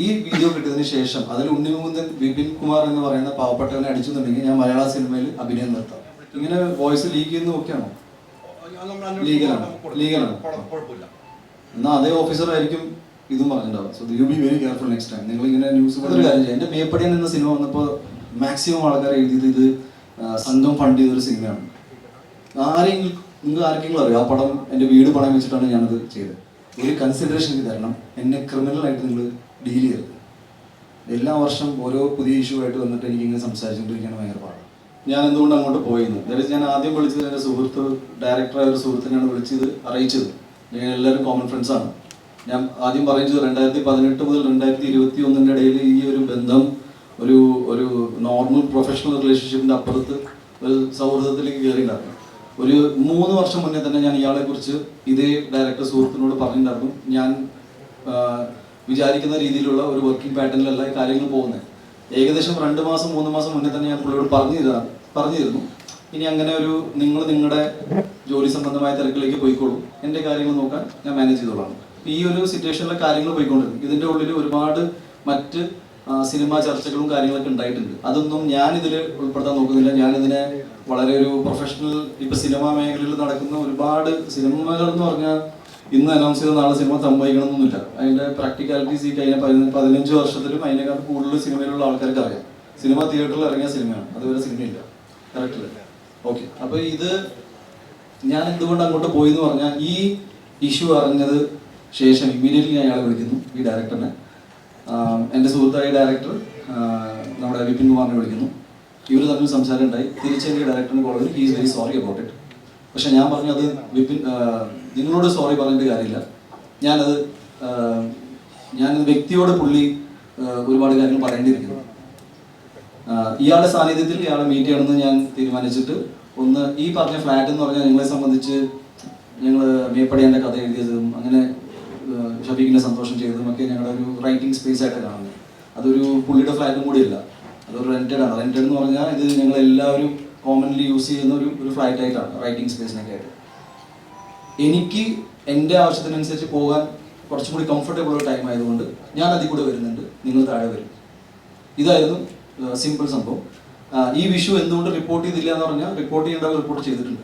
ഈ വീഡിയോ കിട്ടിയതിന് ശേഷം അതിൽ ഉണ്ണിമുകുന്ദൻ വിപിൻ കുമാർ എന്ന് പറയുന്ന പാവപ്പെട്ടവനെ അടിച്ചെന്നുണ്ടെങ്കിൽ ഞാൻ മലയാള സിനിമയിൽ അഭിനയം നിർത്താം. ഇങ്ങനെ വോയിസ് ലീക്ക് ചെയ്യുന്ന ഒക്കെയാണോ? ലീഗലാണ്. എന്നാൽ അതേ ഓഫീസറായിരിക്കും ഇതും പറഞ്ഞിട്ടുണ്ടാവും. So you be very careful next time. നിങ്ങൾ ഇങ്ങനെ ന്യൂസ് ഒരു കാര്യം ചെയ്യാം. എൻ്റെ മേപ്പടിയൻ എന്ന സിനിമ വന്നപ്പോൾ മാക്സിമം ആൾക്കാർ എഴുതിയത് ഇത് സംഘം ഫണ്ട് ചെയ്തൊരു സിനിമയാണ്. നിങ്ങൾക്ക് ആർക്കെങ്കിലും അറിയാം ആ പടം എൻ്റെ വീട് പണം വെച്ചിട്ടാണ് ഞാനത് ചെയ്തത്. ഒരു കൺസിഡറേഷൻ തരണം. എന്നെ ക്രിമിനലായിട്ട് നിങ്ങൾ ഡീൽ ചെയ്യരുത്. എല്ലാ വർഷം ഓരോ പുതിയ ഇഷ്യൂ ആയിട്ട് വന്നിട്ട് എനിക്ക് ഇങ്ങനെ സംസാരിച്ചുകൊണ്ടിരിക്കുകയാണ് ഭയങ്കര പാടാണ്. ഞാൻ എന്തുകൊണ്ട് അങ്ങോട്ട് പോയിരുന്നു? അതായത് ഞാൻ ആദ്യം വിളിച്ചത് എൻ്റെ സുഹൃത്ത്, ഡയറക്ടറായ ഒരു സുഹൃത്തിനാണ് വിളിച്ചത്, അറിയിച്ചത്. ഞങ്ങൾ എല്ലാവരും കോമൺ ഫ്രണ്ട്സാണ്. ഞാൻ ആദ്യം പറയുന്നത് 2018 മുതൽ 2021 ഇടയിൽ ഈ ഒരു ബന്ധം ഒരു നോർമൽ പ്രൊഫഷണൽ റിലേഷൻഷിപ്പിൻ്റെ അപ്പുറത്ത് ഒരു സൗഹൃദത്തിലേക്ക് കയറിയിട്ടുണ്ടായിരുന്നു. ഒരു 3 വർഷം മുന്നേ തന്നെ ഞാൻ ഇയാളെ കുറിച്ച് ഇതേ ഡയറക്ടർ സുഹൃത്തിനോട് പറഞ്ഞിട്ടുണ്ടായിരുന്നു. ഞാൻ വിചാരിക്കുന്ന രീതിയിലുള്ള ഒരു വർക്കിംഗ് പാറ്റേണിലല്ല ഈ കാര്യങ്ങൾ പോകുന്നത്. ഏകദേശം 2 മാസം 3 മാസം മുന്നേ തന്നെ ഞാൻ പുള്ളിയോട് പറഞ്ഞിരുന്നു ഇനി അങ്ങനെ ഒരു നിങ്ങൾ നിങ്ങളുടെ ജോലി സംബന്ധമായ തിരക്കിലേക്ക് പോയിക്കോളൂ, എൻ്റെ കാര്യങ്ങൾ നോക്കാൻ ഞാൻ മാനേജ് ചെയ്തോളാം. ഈ ഒരു സിറ്റുവേഷനിലെ കാര്യങ്ങൾ പോയിക്കൊണ്ടിരുന്നു. ഇതിൻ്റെ ഉള്ളിൽ ഒരുപാട് മറ്റ് സിനിമാ ചർച്ചകളും കാര്യങ്ങളൊക്കെ ഉണ്ടായിട്ടുണ്ട്. അതൊന്നും ഞാനിതിൽ ഉൾപ്പെടുത്താൻ നോക്കുന്നില്ല. ഞാനിതിനെ വളരെ ഒരു പ്രൊഫഷണൽ, ഇപ്പം സിനിമാ മേഖലയിൽ നടക്കുന്ന ഒരുപാട് സിനിമകൾ എന്ന് പറഞ്ഞാൽ ഇന്ന് അനൗൺസ് ചെയ്ത നാളെ സിനിമ സംഭവിക്കണമെന്നൊന്നുമില്ല. അതിൻ്റെ പ്രാക്ടിക്കാലിറ്റീസ് ഈ കഴിഞ്ഞ 15 വർഷത്തിലും അതിനേക്കാൾ കൂടുതൽ സിനിമയിലുള്ള ആൾക്കാർക്ക് അറിയാം. സിനിമ തിയേറ്ററിൽ ഇറങ്ങിയ സിനിമയാണ്, അതുവരെ സിനിമയില്ല. കറക്റ്റില്ല? ഓക്കെ. അപ്പോൾ ഇത് ഞാൻ എന്തുകൊണ്ട് അങ്ങോട്ട് പോയി എന്ന് പറഞ്ഞാൽ ഈ ഇഷ്യൂ അറിഞ്ഞത് ശേഷം ഇമ്മീഡിയറ്റ്ലി ഞാൻ അയാളെ വിളിക്കുന്നു, ഈ ഡയറക്ടറിനെ. എൻ്റെ സുഹൃത്തായ ഡയറക്ടർ നമ്മുടെ വിപിൻ കുമാറിനെ വിളിക്കുന്നു. ഇവർ തമ്മിൽ സംസാരം ഉണ്ടായി. തിരിച്ചെൻ്റെ ഡയറക്ടറിന് കോൾ ചെയ്തു. He is very sorry about it. പക്ഷെ ഞാൻ പറഞ്ഞു അത് വിപിൻ, നിങ്ങളോട് സോറി പറഞ്ഞിട്ട് കാര്യമില്ല. ഞാനത് വ്യക്തിയോട് പുള്ളി ഒരുപാട് കാര്യങ്ങൾ പറയേണ്ടിയിരിക്കുന്നു. ഇയാളുടെ സാന്നിധ്യത്തിൽ ഇയാളെ മീറ്റ് ചെയ്യണമെന്ന് ഞാൻ തീരുമാനിച്ചിട്ട് ഒന്ന് ഈ പറഞ്ഞ ഫ്ലാറ്റ് എന്ന് പറഞ്ഞാൽ നിങ്ങളെ സംബന്ധിച്ച് ഞങ്ങൾ മേപ്പടിയാൻ്റെ കഥ എഴുതിയതും അങ്ങനെ ഷബീഖിനെ സന്തോഷം ചെയ്തതും ഒക്കെ ഞങ്ങളുടെ ഒരു റൈറ്റിംഗ് സ്പേസ് ആയിട്ട് കാണുന്നത്. അതൊരു പുള്ളിയുടെ ഫ്ലാറ്റും കൂടിയല്ല, അതൊരു റെൻറ്റഡ് ആണ്. റെൻറ്റഡ് എന്ന് പറഞ്ഞാൽ ഇത് ഞങ്ങളെല്ലാവരും കോമൺലി യൂസ് ചെയ്യുന്ന ഒരു ഫ്ലാറ്റ് ആയിട്ടാണ്, റൈറ്റിംഗ് സ്പേസിനൊക്കെ ആയിട്ട്. എനിക്ക് എൻ്റെ ആവശ്യത്തിനനുസരിച്ച് പോകാൻ കുറച്ചും കൂടി കംഫർട്ടബിൾ ഉള്ള ടൈം ആയതുകൊണ്ട് ഞാൻ അതിൽ കൂടെ വരുന്നുണ്ട്, നിങ്ങൾ താഴെ വരും. ഇതായിരുന്നു സിമ്പിൾ സംഭവം. ഈ വിഷു എന്തുകൊണ്ട് റിപ്പോർട്ട് ചെയ്തില്ല എന്ന് പറഞ്ഞാൽ റിപ്പോർട്ട് ചെയ്യേണ്ടവർ റിപ്പോർട്ട് ചെയ്തിട്ടുണ്ട്.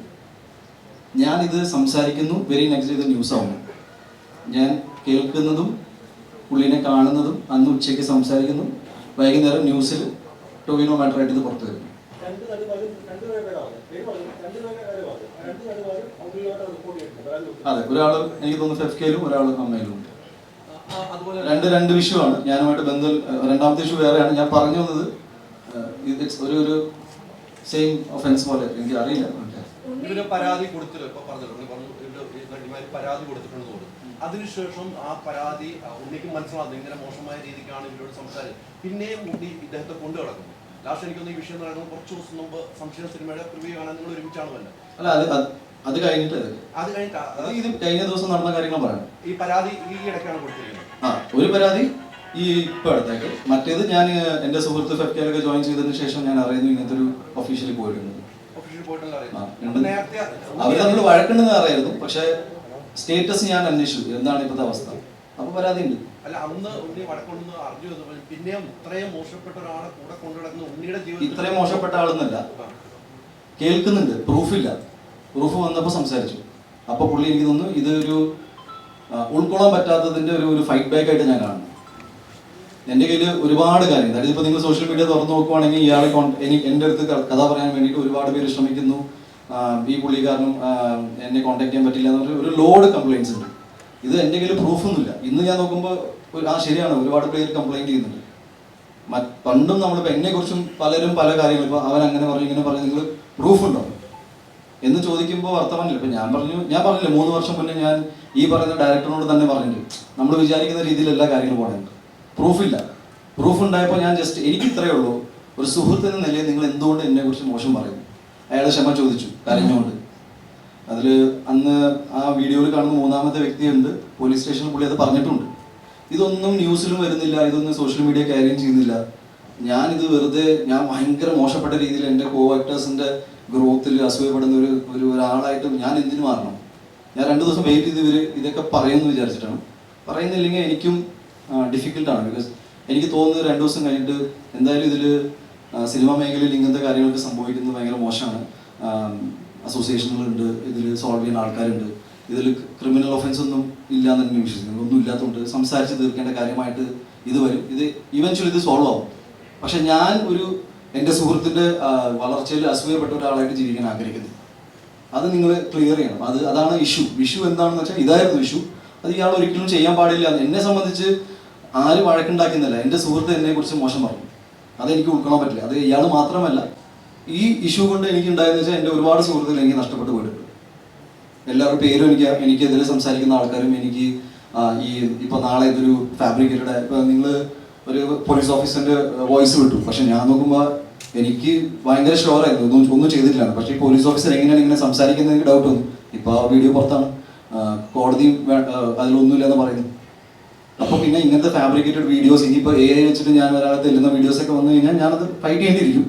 ഞാനിത് സംസാരിക്കുന്നു, വെരി നെക്സ്റ്റ് ഇത് ന്യൂസ് ആവുന്നു. ഞാൻ കേൾക്കുന്നതും പുള്ളിനെ കാണുന്നതും അന്ന് ഉച്ചയ്ക്ക് സംസാരിക്കുന്നു, വൈകുന്നേരം ന്യൂസിൽ ടൊവിനോ മാറ്ററായിട്ട് ഇത് പുറത്തു വരുന്നു. അതെ, ഒരാൾ എനിക്ക് തോന്നുന്നു FKയിലും ഒരാൾ അമ്മയിലും ഉണ്ട്. രണ്ട് വിഷു ആണ്. ഞാനുമായിട്ട് ബന്ധം. രണ്ടാമത്തെ ഇഷ്യൂ വേറെയാണ്. ഞാൻ പറഞ്ഞു വന്നത് ഒരു സെയിം ഒഫൻസ് പോലെ എനിക്ക് അറിയില്ല. പരാതി പരാതി കൊടുത്തിട്ടുണ്ടെന്ന് തോന്നുന്നു. അതിനുശേഷം ആ പരാതി ഉണ്ണിക്ക് മനസ്സിലാകുന്നത് ഇങ്ങനെ മോശമായ രീതിക്കാണ് ഇവരോട് സംസാരിച്ചത്. പിന്നെയും ഉണ്ണി ഇദ്ദേഹത്തെ കൊണ്ടു കിടക്കുന്നു. ലാസ്റ്റ് എനിക്കൊന്ന് ഈ വിഷയം നടക്കുന്നത് കുറച്ച് ദിവസം മുമ്പ് സംശയ സിനിമയുടെ പ്രിവ്യൂ കാണാൻ നിങ്ങൾ ഒരുമിച്ചാണ് വന്നത്. അല്ല, അത് കഴിഞ്ഞിട്ട് ഇത് കഴിഞ്ഞ ദിവസം നടന്ന കാര്യങ്ങൾ പറയാം. ഈ പരാതി ഈ ഇടയ്ക്കാണ് കൊടുത്തിരിക്കുന്നത്. ഒരു പരാതി ഈ ഇപ്പൊ അടുത്തേക്ക്, മറ്റേത് ഞാൻ എൻ്റെ സുഹൃത്ത് FKയിലൊക്കെ ജോയിൻ ചെയ്തതിന് ശേഷം ഞാൻ അറിയുന്നു ഇങ്ങനത്തെ ഒരു ഒഫീഷ്യലി പോയിട്ടുണ്ട്. അവർ തമ്മിൽ വഴക്കുണ്ടെന്ന് അറിയായിരുന്നു. പക്ഷെ സ്റ്റേറ്റസ് ഞാൻ അന്വേഷിച്ചു എന്താണ് ഇപ്പോഴത്തെ അവസ്ഥ. അപ്പൊ പരാതി ഉണ്ട്. അല്ല, അന്ന് ഉണ്ണി വഴക്കൊണ്ടെന്ന് അറിഞ്ഞു. പിന്നെയും ഇത്രയും മോശപ്പെട്ട ഒരാളെ കൂടെ കൊണ്ടുനടക്കുന്ന ഉണ്ണിയുടെ ജീവിതം ഇത്രയും മോശപ്പെട്ട ആളെന്നല്ല, കേൾക്കുന്നുണ്ട്, പ്രൂഫില്ല. പ്രൂഫ് വന്നപ്പോൾ സംസാരിച്ചു. അപ്പോൾ പുള്ളി എനിക്ക് തോന്നുന്നു ഇതൊരു ഉൾക്കൊള്ളാൻ പറ്റാത്തതിൻ്റെ ഒരു ഫൈറ്റ് ബാക്ക് ആയിട്ട് ഞാൻ കാണുന്നു. എൻ്റെ കയ്യിൽ ഒരുപാട് കാര്യം, അതായത് ഇപ്പോൾ നിങ്ങൾ സോഷ്യൽ മീഡിയ തുറന്നു നോക്കുവാണെങ്കിൽ ഇയാളെ എൻ്റെ അടുത്ത് കഥ പറയാൻ വേണ്ടിയിട്ട് ഒരുപാട് പേര് ശ്രമിക്കുന്നു. ഈ പുള്ളിക്കാരനും എന്നെ കോൺടാക്ട് ചെയ്യാൻ പറ്റില്ല എന്ന് പറഞ്ഞ ഒരു ലോഡ് കംപ്ലയിൻസ് ഉണ്ട്. ഇത് എൻ്റെ കയ്യിൽ പ്രൂഫൊന്നുമില്ല. ഇന്ന് ഞാൻ നോക്കുമ്പോൾ ശരിയാണ്, ഒരുപാട് പേര് കംപ്ലയിൻറ്റ് ചെയ്യുന്നുണ്ട്. പണ്ടും നമ്മളിപ്പോൾ എന്നെക്കുറിച്ചും പലരും പല കാര്യങ്ങൾ, ഇപ്പോൾ അവൻ അങ്ങനെ പറഞ്ഞു ഇങ്ങനെ പറഞ്ഞു, നിങ്ങൾ പ്രൂഫുണ്ടോ എന്ന് ചോദിക്കുമ്പോൾ വർത്തമാനില്ല. ഇപ്പം ഞാൻ പറഞ്ഞില്ല 3 വർഷം മുന്നേ ഞാൻ ഈ പറയുന്ന ഡയറക്ടറിനോട് തന്നെ പറഞ്ഞിട്ട് നമ്മൾ വിചാരിക്കുന്ന രീതിയിൽ എല്ലാ കാര്യങ്ങളും പോകണം. പ്രൂഫില്ല. പ്രൂഫ് ഉണ്ടായപ്പോൾ ഞാൻ ജസ്റ്റ് എനിക്ക് ഇത്രയേ ഉള്ളൂ, ഒരു സുഹൃത്ത് എന്ന നിലയിൽ നിങ്ങൾ എന്തുകൊണ്ട് എന്നെക്കുറിച്ച് മോശം പറയുന്നു? അയാൾ ക്ഷമ ചോദിച്ചു കരഞ്ഞുകൊണ്ട്. അതിൽ അന്ന് ആ വീഡിയോയിൽ കാണുന്ന 3ാമത്തെ വ്യക്തിയുണ്ട്, പോലീസ് സ്റ്റേഷനിൽ പുള്ളി അത് പറഞ്ഞിട്ടുണ്ട്. ഇതൊന്നും ന്യൂസിലും വരുന്നില്ല, ഇതൊന്നും സോഷ്യൽ മീഡിയ കാര്യം ചെയ്യുന്നില്ല. ഞാനിത് വെറുതെ ഞാൻ ഭയങ്കര മോശപ്പെട്ട രീതിയിൽ എൻ്റെ കോ ആക്ടേഴ്സിൻ്റെ ഗ്രോത്തിൽ അസൂയപ്പെടുന്ന ഒരാളായിട്ട് ഞാൻ എന്തിനു മാറണം? ഞാൻ 2 ദിവസം വെയിറ്റ് ചെയ്ത് ഇതൊക്കെ പറയുമെന്ന് വിചാരിച്ചിട്ടാണ്. പറയുന്നില്ലെങ്കിൽ എനിക്കും ഡിഫിക്കൽട്ടാണ്. ബിക്കോസ് എനിക്ക് തോന്നുന്നത് 2 ദിവസം കഴിഞ്ഞിട്ട് എന്തായാലും ഇതിൽ സിനിമാ മേഖലയിൽ ഇങ്ങനത്തെ കാര്യങ്ങളൊക്കെ സംഭവിക്കുന്നത് ഭയങ്കര മോശമാണ്. അസോസിയേഷനുകളുണ്ട്, ഇതിൽ സോൾവ് ചെയ്യുന്ന ആൾക്കാരുണ്ട്, ഇതിൽ ക്രിമിനൽ ഒഫൻസ് ഒന്നും ഇല്ല എന്ന് തന്നെ വിശ്വസിക്കുന്നു. ഒന്നും ഇല്ലാത്തതുകൊണ്ട് സംസാരിച്ച് തീർക്കേണ്ട കാര്യമായിട്ട് ഇത് വരും. ഇത് ഇവൻച്വലി ഇത് സോൾവ് ആവും. പക്ഷെ ഞാൻ എൻ്റെ സുഹൃത്തിൻ്റെ വളർച്ചയിൽ അസൂയപ്പെട്ട ഒരാളായിട്ട് ജീവിക്കാൻ ആഗ്രഹിക്കുന്നു. അത് നിങ്ങൾ ക്ലിയർ ചെയ്യണം. അതാണ് ഇഷ്യൂ എന്താണെന്ന് വെച്ചാൽ ഇതായിരുന്നു ഇഷ്യൂ. അത് ഇയാൾ ഒരിക്കലും ചെയ്യാൻ പാടില്ല. എന്നെ സംബന്ധിച്ച് ആര് വഴക്കുണ്ടാക്കുന്നില്ല, എൻ്റെ സുഹൃത്ത് എന്നെക്കുറിച്ച് മോശം പറഞ്ഞു, അതെനിക്ക് ഉൾക്കൊള്ളാൻ പറ്റില്ല. അത് ഇയാൾ മാത്രമല്ല, ഈ ഇഷ്യൂ കൊണ്ട് എനിക്ക് ഉണ്ടായെന്ന് വെച്ചാൽ എൻ്റെ ഒരുപാട് സുഹൃത്തുക്കൾ എനിക്ക് നഷ്ടപ്പെട്ടു പോയിട്ടുണ്ട്. എല്ലാവരുടെ പേരും എനിക്കെതിരെ സംസാരിക്കുന്ന ആൾക്കാരും എനിക്ക് ഇപ്പോൾ നാളെ ഇതൊരു ഫാബ്രിക്കേറ്റഡ്, ഇപ്പോൾ നിങ്ങൾ ഒരു പോലീസ് ഓഫീസറിൻ്റെ വോയിസ് വിട്ടു, പക്ഷെ ഞാൻ നോക്കുമ്പോൾ എനിക്ക് ഭയങ്കര ഷുവറായിരുന്നു ഒന്നും ചെയ്തിട്ടില്ല. പക്ഷേ ഈ പോലീസ് ഓഫീസർ എങ്ങനെയാണ് ഇങ്ങനെ സംസാരിക്കുന്നത് എനിക്ക് ഡൗട്ട് വന്നു. ഇപ്പോൾ ആ വീഡിയോ പുറത്താണ്, കോടതിയും അതിലൊന്നുമില്ലെന്ന് പറയുന്നു. അപ്പോൾ പിന്നെ ഇങ്ങനത്തെ ഫാബ്രിക്കേറ്റഡ് വീഡിയോസ് ഇനിയിപ്പോൾ AI വെച്ചിട്ട് ഞാൻ ഒരാളെ തെല്ലുന്ന വീഡിയോസൊക്കെ വന്നു കഴിഞ്ഞാൽ ഞാനത് ഫൈറ്റ് ചെയ്യേണ്ടിയിരിക്കും.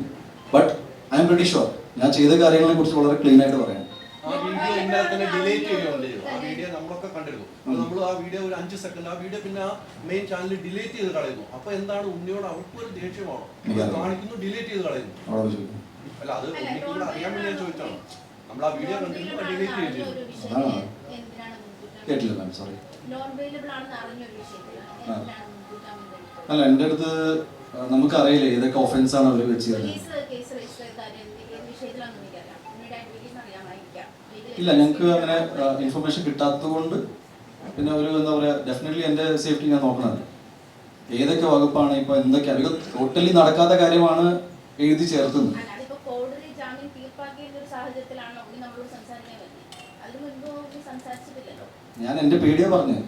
But I'm very sure ഞാൻ ചെയ്ത കാര്യങ്ങളെ കുറിച്ച് വളരെ ക്ലീൻ ആയിട്ട് പറയാം. ആ വീഡിയോ ഇന്നലെ തന്നെ ഡിലീറ്റ് ചെയ്യുന്നുണ്ട്. ആ വീഡിയോ നമ്മളൊക്കെ കണ്ടിരുന്നു. നമ്മൾ ആ വീഡിയോ ഒരു 5 സെക്കൻഡ് ആ വീഡിയോ പിന്നെ ആ മെയിൻ ചാനൽ ഡിലീറ്റ് ചെയ്ത് കളയുന്നു. അപ്പൊ എന്താണ് ഉണ്ണിയോട് അവർക്കൊരു ദേഷ്യമാണോ കാണിക്കുന്നു, ഡിലീറ്റ് ചെയ്ത് കളയുന്നു? അല്ല, അത് ഉണ്ണിക്ക് കൂടെ അറിയാൻ വേണ്ടി ഞാൻ ചോദിച്ചാണ്. നമ്മൾ ആ വീഡിയോ കണ്ടിരുന്നു, ഡിലീറ്റ് ചെയ്തിരുന്നു. കേട്ടില്ല മാം, സോറി. അല്ല, എൻ്റെ അടുത്ത് നമുക്കറിയില്ല ഏതൊക്കെ ഒഫൻസാണ് അവർ വെച്ച് തരുന്നത്. ഇല്ല, ഞങ്ങൾക്ക് അങ്ങനെ ഇൻഫർമേഷൻ കിട്ടാത്തത് കൊണ്ട് പിന്നെ എന്താ പറയുക, ഡെഫിനറ്റ്ലി എൻ്റെ സേഫ്റ്റി ഞാൻ നോക്കണത്. ഏതൊക്കെ വകുപ്പാണ് ഇപ്പോൾ എന്തൊക്കെയാണ്, ഇത് ടോട്ടലി നടക്കാത്ത കാര്യമാണ് എഴുതി ചേർത്തുന്നത്. ഞാൻ എൻ്റെ പേടിയാണ് പറഞ്ഞത്.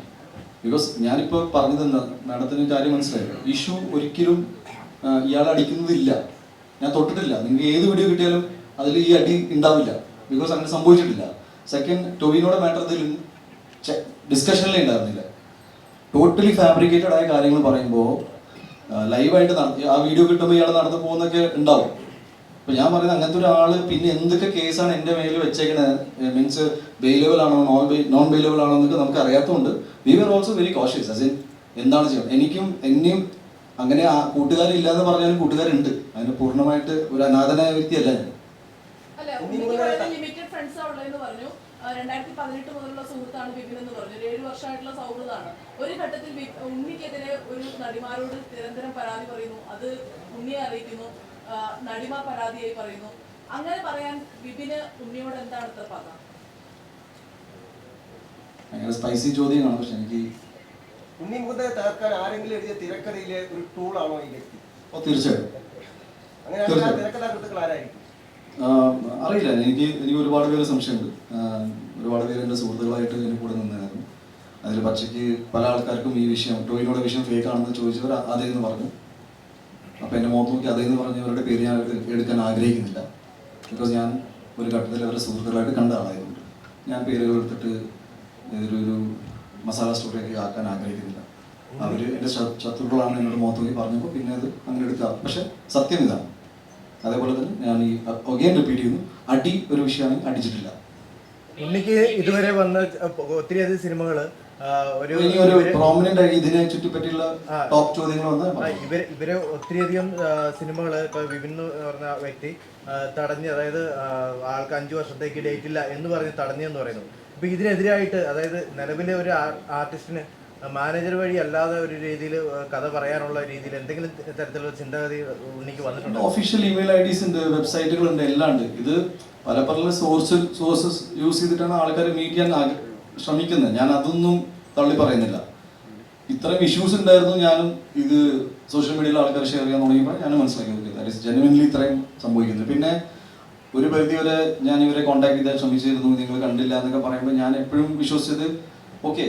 ബിക്കോസ് ഞാനിപ്പോൾ പറഞ്ഞത് എന്താ മാഡത്തിന് കാര്യം മനസ്സിലായി. ഇഷ്യൂ ഒരിക്കലും ഇയാൾ അടിക്കുന്നതില്ല, ഞാൻ തൊട്ടിട്ടില്ല. നിങ്ങൾക്ക് ഏത് വീഡിയോ കിട്ടിയാലും അതിൽ ഈ അടി ഉണ്ടാവില്ല, ബിക്കോസ് അങ്ങനെ സംഭവിച്ചിട്ടില്ല. സെക്കൻഡ്, ടൊവിനോടെ മാറ്റർ ഇതിൽ ഡിസ്കഷനിലേ ഉണ്ടായിരുന്നില്ല. ടോട്ടലി ഫാബ്രിക്കേറ്റഡ് ആയ കാര്യങ്ങൾ പറയുമ്പോൾ ലൈവായിട്ട് ആ വീഡിയോ കിട്ടുമ്പോൾ ഇയാൾ നടന്നു പോകുന്നൊക്കെ ഉണ്ടാവും. അപ്പോൾ ഞാൻ പറയുന്നത് അങ്ങനത്തെ ഒരാൾ പിന്നെ എന്തൊക്കെ കേസാണ് എൻ്റെ മേലിൽ വെച്ചേക്കണത്, മീൻസ് ബെയിലബിൾ ആണോ നോൺ ബെയിലബിൾ ആണോ എന്നൊക്കെ നമുക്ക് അറിയാത്തതുകൊണ്ട് we were also very cautious. As in എന്താണ് ചെയ്യുന്നത്. എന്നെയും അങ്ങനെ ആ കൂട്ടുകാരില്ല എന്ന് പറഞ്ഞാലും കൂട്ടുകാരുണ്ട്. അതിന് പൂർണ്ണമായിട്ട് ഒരു അനാഥനായ വ്യക്തിയല്ല ഞാൻ. 2018 മുതലുള്ള സുഹൃത്താണ് ബിബിൻ എന്ന് പറഞ്ഞു. 7 വർഷമായിട്ടുള്ള സൗഹൃദമാണ്. ഒരു ഘട്ടത്തിൽ ഉണ്ണിക്കെതിരെ ഒരു നടിമാരോട് നിരന്തരം പരാതി പറയുന്നു, അത് ഉണ്ണിയെ അറിയിക്കുന്നു, നടിമാർ പരാതിയായി പറയുന്നു. അങ്ങനെ പറയാൻ ബിബിന് ഉണ്ണിയോട് എന്താണ് ഇത്ര പക? ഭയങ്കര സ്പൈസി ചോദ്യമാണ്. പക്ഷെ എനിക്ക് ഉണ്ണി മുഖത്തെ തകർക്കാൻ ആരെങ്കിലും എഴുതിയ തിരക്കഥയിലെ ഒരു ടൂളാണോ ഈ വ്യക്തി? തീർച്ചയായും. അങ്ങനെ തിരക്കഥാകൃത്തുക്കൾ ആരായിരിക്കും? അറിയില്ല. എനിക്ക് ഒരുപാട് പേര് സംശയമുണ്ട്. ഒരുപാട് പേര് എൻ്റെ സുഹൃത്തുക്കളായിട്ട് എൻ്റെ കൂടെ നിന്നായിരുന്നു. അതിൽ പച്ചയ്ക്ക് പല ആൾക്കാർക്കും ഈ വിഷയം, ടോയിനോടെ വിഷയം ഫേക്ക് ആണെന്ന് ചോദിച്ചവർ അതേന്ന് പറഞ്ഞു. അപ്പോൾ എൻ്റെ മുഖത്ത് നോക്കി അതേന്ന് പറഞ്ഞവരുടെ പേര് ഞാൻ എടുക്കാൻ ആഗ്രഹിക്കുന്നില്ല. ബിക്കോസ് ഞാൻ ഒരു ഘട്ടത്തിൽ അവരുടെ സുഹൃത്തുക്കളായിട്ട് കണ്ട ആളായതുകൊണ്ട് ഞാൻ പേരുകൾ എടുത്തിട്ട് ഒരു മസാല സ്റ്റോറിയൊക്കെ ആക്കാൻ ആഗ്രഹിക്കുന്നില്ല. അവർ എൻ്റെ ശത്രുക്കളാണ് എന്നോട് മുഖത്ത് നോക്കി പറഞ്ഞപ്പോൾ പിന്നെ അത് അങ്ങനെ എടുക്കാം. പക്ഷെ സത്യം ഇതാണ്. അതേപോലെ തന്നെ ഞാൻ ഈ ഒഗെയിൻ റിപ്പീറ്റ് ചെയ്യുന്നു, അടി ഒരു വിഷയമാണ്, അടിച്ചിട്ടില്ല. ഉണ്ണിക്ക് ഇതുവരെ വന്ന ഒത്തിരിയധികം സിനിമകൾ പ്രോമിനന്റ് ആയി ഇതിനെ ചുറ്റിപ്പറ്റിയുള്ള ടോപ്പ് ചോദ്യങ്ങൾ വന്ന് ഇവരെ ഒത്തിരിയധികം സിനിമകൾ ഇപ്പൊ വിപിൻ എന്ന് പറഞ്ഞ വ്യക്തി തടഞ്ഞ്, അതായത് ആൾക്ക് 5 വർഷത്തേക്ക് ഡേറ്റ് ഇല്ല എന്ന് പറഞ്ഞ് തടഞ്ഞെന്ന് പറയുന്നു. ഇപ്പൊ ഇതിനെതിരായിട്ട്, അതായത് നിലവിലെ ഒരു ആർട്ടിസ്റ്റിന് മാനേജർ വഴി അല്ലാതെ ഒരു രീതിയിൽ കഥ പറയാനുള്ള രീതിയിൽ എന്തെങ്കിലും തരത്തിലുള്ള ചിന്താഗതി ഉണ്ണിക്ക് വന്നിട്ടുണ്ടോ? ഒഫീഷ്യൽ ഇമെയിൽ IDs ഉണ്ട്, വെബ്സൈറ്റുകളുണ്ട്, എല്ലാം ഉണ്ട്. ഇത് പല സോഴ്സസ് യൂസ് ചെയ്തിട്ടാണ് ആൾക്കാർ മീറ്റ് ചെയ്യാൻ ശ്രമിക്കുന്നത്. ഞാൻ അതൊന്നും തള്ളി പറയുന്നില്ല. ഇത്രയും ഇഷ്യൂസ് ഉണ്ടായിരുന്നു. ഞാനും ഇത് സോഷ്യൽ മീഡിയയിൽ ആൾക്കാർ ഷെയർ ചെയ്യാൻ തുടങ്ങിയപ്പോൾ ഞാൻ മനസ്സിലാക്കി നോക്കിയത് ജെനുവിൻലി ഇത്രയും സംഭവിക്കുന്നത്. പിന്നെ ഒരു പരിധി വരെ ഞാൻ ഇവരെ കോൺടാക്ട് ചെയ്താൽ ശ്രമിച്ചിരുന്നു, നിങ്ങൾ കണ്ടില്ല എന്നൊക്കെ പറയുമ്പോൾ ഞാൻ എപ്പോഴും വിശ്വസിച്ചത് ഓക്കെ,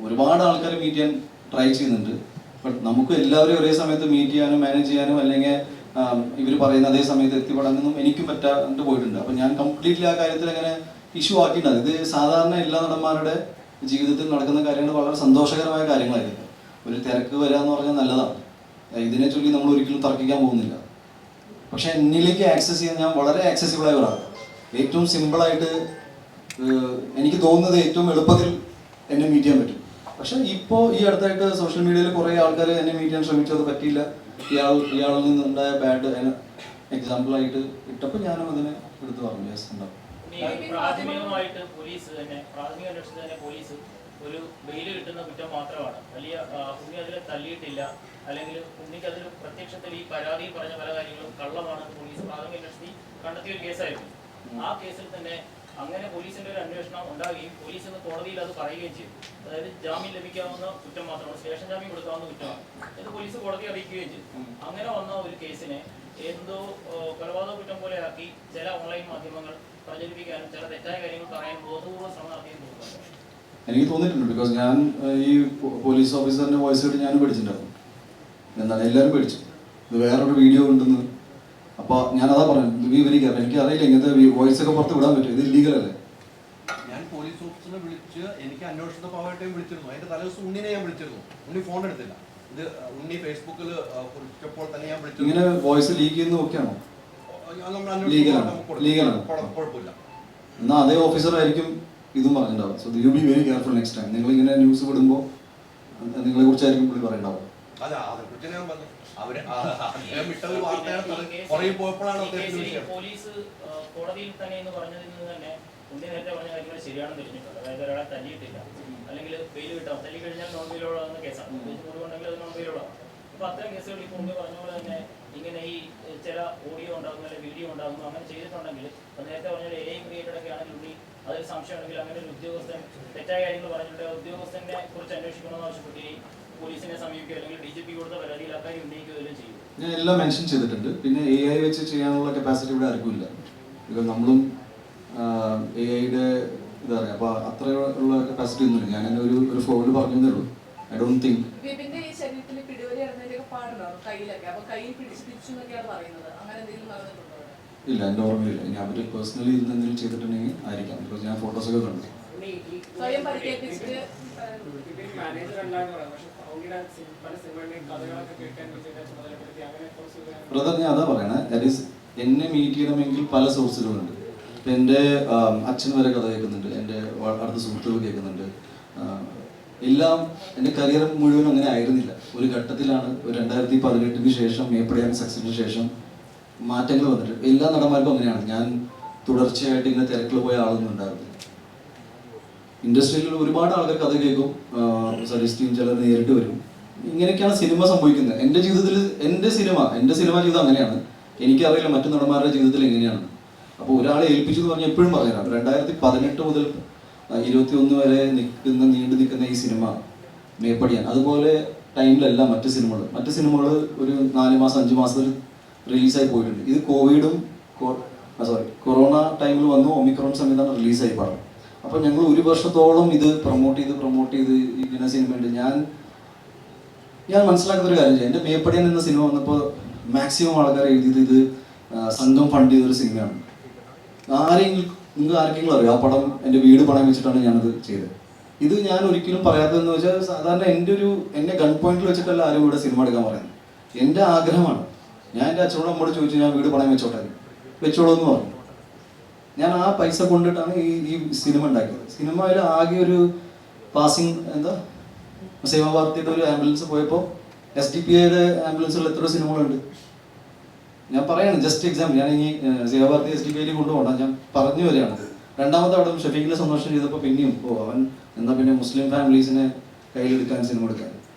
ഒരുപാട് ആൾക്കാർ മീറ്റ് ചെയ്യാൻ ട്രൈ ചെയ്യുന്നുണ്ട്. ബട്ട് നമുക്ക് എല്ലാവരും ഒരേ സമയത്ത് മീറ്റ് ചെയ്യാനും മാനേജ് ചെയ്യാനും അല്ലെങ്കിൽ ഇവർ പറയുന്ന അതേ സമയത്ത് എത്തിപ്പെടാനൊന്നും എനിക്കും പറ്റാണ്ട് പോയിട്ടുണ്ട്. അപ്പം ഞാൻ കംപ്ലീറ്റ്ലി ആ കാര്യത്തിൽ അങ്ങനെ ഇഷ്യൂ ആക്കിയിട്ടുണ്ട്. ഇത് സാധാരണ എല്ലാ നടന്മാരുടെ ജീവിതത്തിൽ നടക്കുന്ന കാര്യങ്ങൾ വളരെ സന്തോഷകരമായ കാര്യങ്ങളായിരിക്കും. ഒരു തിരക്ക് വരിക എന്ന് പറഞ്ഞാൽ നല്ലതാണ്. ഇതിനെ ചൊല്ലി നമ്മൾ ഒരിക്കലും തർക്കിക്കാൻ പോകുന്നില്ല. പക്ഷെ എന്നിലേക്ക് ആക്സസ് ചെയ്യാൻ ഞാൻ വളരെ ആക്സസിബിൾ ആയ ഒരാളാണ്. ഏറ്റവും സിമ്പിളായിട്ട് എനിക്ക് തോന്നുന്നത് ഏറ്റവും എളുപ്പത്തിൽ എന്നെ മീറ്റ് ചെയ്യാൻ പറ്റും. പക്ഷെ ഇപ്പോൾ ഈ അടുത്തായിട്ട് സോഷ്യൽ മീഡിയയിൽ കുറേ ആൾക്കാർ എന്നെ മീറ്റ് ചെയ്യാൻ ശ്രമിച്ചു, അത് പറ്റിയില്ല, ഇയാളിൽ നിന്നുണ്ടായ ബാഡ് എക്സാമ്പിളായിട്ട് ഇട്ടപ്പോൾ ഞാനും അതിനെ എടുത്ത് പറഞ്ഞു. യെസ് ഉണ്ടാവും. പ്രാഥമികമായിട്ട് പോലീസ് തന്നെ, പ്രാഥമിക അന്വേഷണത്തിൽ തന്നെ പോലീസ് ഒരു ബെയിൽ കിട്ടുന്ന കുറ്റം മാത്രമാണ്. വലിയ ഉണ്ണി അതിൽ തള്ളിയിട്ടില്ല, അല്ലെങ്കിൽ ഉണ്ണിക്ക് അതിൽ പ്രത്യക്ഷത്തിൽ ഈ പരാതിയിൽ പറഞ്ഞ പല കാര്യങ്ങളും കള്ളമാണെന്ന് പോലീസ് പ്രാഥമിക അന്വേഷണത്തിൽ കണ്ടെത്തിയ ഒരു കേസായിരുന്നു. ആ കേസിൽ തന്നെ അങ്ങനെ പോലീസിന്റെ ഒരു അന്വേഷണം ഉണ്ടാവുകയും പോലീസ് ഇന്ന് കോടതിയിൽ അത് പറയുകയും ചെയ്തു. അതായത് ജാമ്യം ലഭിക്കാവുന്ന കുറ്റം മാത്രമാണ്, സ്റ്റേഷൻ ജാമ്യം കൊടുക്കാവുന്ന കുറ്റമാണ് ഇത് പോലീസ് കോടതി അറിയിക്കുകയും ചെയ്തു. അങ്ങനെ വന്ന ഒരു കേസിനെ എന്തോ കൊലപാതക കുറ്റം പോലെ ആക്കി ചില ഓൺലൈൻ മാധ്യമങ്ങൾ പ്രചരിപ്പിക്കാനും ചില തെറ്റായ കാര്യങ്ങൾ പറയാനും ബോധപൂർവ്വം ശ്രമം നടത്തിയും തോന്നുന്നുണ്ട്. എനിക്ക് തോന്നിയിട്ടുണ്ട്. ബിക്കോസ് ഞാൻ ഈ പോലീസ് ഓഫീസറിന്റെ വോയിസ് കേട്ട് ഞാനും പേടിച്ചിട്ടുണ്ടായിരുന്നു. എന്താണ് എല്ലാവരും പേടിച്ചു, ഇത് വേറൊരു വീഡിയോ ഉണ്ടെന്ന്. അപ്പോൾ ഞാനതാ പറഞ്ഞു, ബി വെരി കെയർഫുൾ. എനിക്ക് അറിയില്ല ഇങ്ങനത്തെ വോയിസ് ഒക്കെ പുറത്ത് വിടാൻ പറ്റും, ഇത് ഇല്ലീഗൽ അല്ലേ. ഞാൻ പോലീസ് ഓഫീസറിനെ വിളിച്ച് എനിക്ക് അന്വേഷണ ഭാഗമായിട്ടും വിളിച്ചിരുന്നു. അതിന്റെ തലേദിവസം ഉണ്ണിനെ ഞാൻ വിളിച്ചിരുന്നു. ഉണ്ണി ഫോൺ എടുത്തില്ല. ഇത് ഉണ്ണി ഫേസ്ബുക്കിൽ കുറിച്ചപ്പോൾ തന്നെ ഞാൻ വിളിച്ചു. ഇങ്ങനെ വോയിസ് ലീക്ക് ചെയ്യുന്ന നോക്കിയാണോ? കുഴപ്പമില്ല. എന്നാൽ അതേ ഓഫീസറായിരിക്കും ഇതും പറഞ്ഞിട്ടുണ്ടാവും. So you be very careful next time. നിങ്ങൾ ഇങ്ങനെ ന്യൂസ് വിടുമ്പോൾ നിങ്ങളെ കുറിച്ചായിരിക്കും പുള്ളി പറയുന്നുണ്ടാവും. അല്ല, അതേക്കുറിച്ച് ഞാൻ പറഞ്ഞു. അവര് അദ്ദേഹം ഇട്ട ഒരു വാർത്തയാണ് പുറകെ പോയപ്പോഴാണ് പോലീസ് കോടതിയിൽ തന്നെ എന്ന് പറഞ്ഞതിൽ നിന്ന് തന്നെ ഉണ്ണി നേരത്തെ പറഞ്ഞ കാര്യങ്ങൾ ശരിയാണെന്ന് തെളിഞ്ഞിട്ടുണ്ട്. അതായത് ഒരാളെ തല്ലിയിട്ടില്ല, അല്ലെങ്കിൽ ബെയിൽ കിട്ടാം, തല്ലി കഴിഞ്ഞാൽ നോൺ ബെയിലോളാകുന്ന കേസാണ്. മുറിവുണ്ടെങ്കിൽ അത് നോൺ ബെയിലോളാണ്. അപ്പോൾ അത്തരം കേസുകൾ ഇപ്പോൾ ഉണ്ണി പറഞ്ഞ പോലെ തന്നെ ഇങ്ങനെ ഈ ചില ഓഡിയോ ഉണ്ടാകുന്നു അല്ലെങ്കിൽ വീഡിയോ ഉണ്ടാകുന്നു, അങ്ങനെ ചെയ്തിട്ടുണ്ടെങ്കിൽ നേരത്തെ പറഞ്ഞ AI ക്രിയേറ്റഡ് ഒക്കെ ആണെങ്കിൽ ഉണ്ണി അതിൽ സംശയം ഉണ്ടെങ്കിൽ അങ്ങനെ ഒരു ഉദ്യോഗസ്ഥൻ തെറ്റായ കാര്യങ്ങൾ പറഞ്ഞിട്ട് ഉദ്യോഗസ്ഥനെ കുറിച്ച് അന്വേഷിക്കണമെന്ന് ആവശ്യപ്പെടുകയും പോലീസിനെ സമീപിക്കുക അല്ലെങ്കിൽ DGP കൊടുത്ത പരാതിയിൽ അക്കാര്യം ഉന്നയിക്കുകയും ചെയ്യും. ഞാൻ എല്ലാം മെൻഷൻ ചെയ്തിട്ടുണ്ട്. പിന്നെ AI വെച്ച് ചെയ്യാനുള്ള കപ്പാസിറ്റി ഇവിടെ ആർക്കും ഇല്ല. ബിക്കോസ് നമ്മളും AIയുടെ എന്താ പറയുക, അപ്പോൾ അത്രയുള്ള കപ്പാസിറ്റി ഒന്നുമില്ല. ഞാൻ എന്നെ ഒരു ഫോണിൽ പറഞ്ഞതേ ഉള്ളൂ. ഐ ഡോണ്ട് തിങ്ക് വിപിന്റെ ഈ ശരീരത്തിൽ പിടിവലി ഇടുന്നതിന്റെയൊക്കെ പാടുണ്ടാവും കയ്യിലൊക്കെ. അപ്പോൾ കയ്യിൽ പിടിച്ച് തിരിച്ചു എന്നൊക്കെയാണ് പറയുന്നത്. അങ്ങനെ എന്തെങ്കിലും നടന്നിട്ടുണ്ടോ? ഇല്ല, എൻ്റെ ഓർമ്മയില്ല. ഞാൻ അവർ പേഴ്സണലി ഇരുന്ന് എന്തെങ്കിലും ചെയ്തിട്ടുണ്ടെങ്കിൽ ആയിരിക്കാം. ബിക്കോസ് ഞാൻ ഫോട്ടോസൊക്കെ കണ്ടു. സ്വയം പരിക്കേൽപ്പിച്ചിട്ട് ബ്രദർ, ഞാൻ അതാ പറയണേ, ദാറ്റ് ഈസ് എന്നെ മീറ്റ് ചെയ്യണമെങ്കിൽ പല സോഴ്സുകളുണ്ട്. ഇപ്പം എൻ്റെ അച്ഛൻ വരെ കഥ കേൾക്കുന്നുണ്ട്, എൻ്റെ അടുത്ത സുഹൃത്തുക്കൾ കേൾക്കുന്നുണ്ട്. എല്ലാം എൻ്റെ കരിയർ മുഴുവൻ അങ്ങനെ ആയിരുന്നില്ല. ഒരു ഘട്ടത്തിലാണ്, ഒരു 2018 ശേഷം, മേപ്പടിയാൻ സക്സസിന് ശേഷം മാറ്റങ്ങൾ വന്നിട്ട്. എല്ലാ നടന്മാർക്കും അങ്ങനെയാണ്. ഞാൻ തുടർച്ചയായിട്ട് ഇങ്ങനെ തിരക്കിൽ പോയ ആളൊന്നും ഉണ്ടായിരുന്നില്ല. ഇൻഡസ്ട്രിയിൽ ഒരുപാട് ആൾക്കാർ കഥ കേൾക്കും, സജസ്റ്റ് ചെയ്യും, ചിലർ നേരിട്ട് വരും. ഇങ്ങനെയൊക്കെയാണ് സിനിമ സംഭവിക്കുന്നത്. എൻ്റെ ജീവിതത്തിൽ എൻ്റെ സിനിമ ജീവിതം അങ്ങനെയാണ്. എനിക്കറിയില്ല മറ്റു നടന്മാരുടെ ജീവിതത്തിൽ എങ്ങനെയാണ്. അപ്പോൾ ഒരാളെ ഏൽപ്പിച്ചു എന്ന് പറഞ്ഞാൽ എപ്പോഴും പറയാം, 2018 മുതൽ 21 വരെ നീണ്ടു നിൽക്കുന്ന ഈ സിനിമ മേപ്പടിയാൻ, അതുപോലെ ടൈമിലല്ല മറ്റു സിനിമകൾ ഒരു 4 മാസം 5 മാസത്തിൽ റിലീസായി പോയിട്ടുണ്ട്. ഇത് കൊറോണ ടൈമിൽ വന്നു, ഒമിക്രോൺ സമയത്താണ് റിലീസായി പടം. അപ്പോൾ ഞങ്ങൾ 1 വർഷത്തോളം ഇത് പ്രൊമോട്ട് ചെയ്ത് ഇങ്ങനെ സിനിമയുണ്ട്. ഞാൻ മനസ്സിലാക്കുന്ന ഒരു കാര്യം, എൻ്റെ മേപ്പടിയാൻ എന്ന സിനിമ വന്നപ്പോൾ മാക്സിമം ആൾക്കാർ എഴുതിയത് ഇത് സംഘം ഫണ്ട് ചെയ്തൊരു സിനിമയാണ്. നിങ്ങൾക്ക് ആർക്കെങ്കിലും അറിയാം, ആ പടം എൻ്റെ വീട് പണയം വെച്ചിട്ടാണ് ഞാനത് ചെയ്തത്. ഇത് ഞാൻ ഒരിക്കലും പറയാത്തതെന്ന് വെച്ചാൽ, സാധാരണ എന്നെ ഗൺ പോയിന്റിൽ വെച്ചിട്ടല്ല ആരും ഇവിടെ സിനിമ എടുക്കാൻ പറയുന്നത്. എൻ്റെ ആഗ്രഹമാണ്. ഞാൻ എൻ്റെ അച്ഛനോട് അമ്മോട് ചോദിച്ചു, ഞാൻ വീട് പണയം വെച്ചോളൂ എന്ന് പറഞ്ഞു. ഞാൻ ആ പൈസ കൊണ്ടിട്ടാണ് ഈ സിനിമ ഉണ്ടാക്കിയത്. സിനിമയിൽ ആകെ ഒരു പാസിങ് സേവാഭാരതിയുടെ ഒരു ആംബുലൻസ് പോയപ്പോൾ SDPIയുടെ ആംബുലൻസിൽ എത്ര സിനിമകളുണ്ട് ഞാൻ പറയാണ്. Just example. ഞാൻ ഇനി സേവാഭാരതി SDPIയിൽ കൊണ്ടുപോകണം, ഞാൻ പറഞ്ഞു വരികയാണ്. രണ്ടാമത്തെ അവിടെ ഷഫീഖിനെ സന്ദർശനം ചെയ്തപ്പോൾ പിന്നെയും അവൻ എന്നാ പിന്നെ മുസ്ലിം ഫാമിലീസിനെ കയ്യിലെടുക്കാൻ സിനിമ എടുക്കാൻ.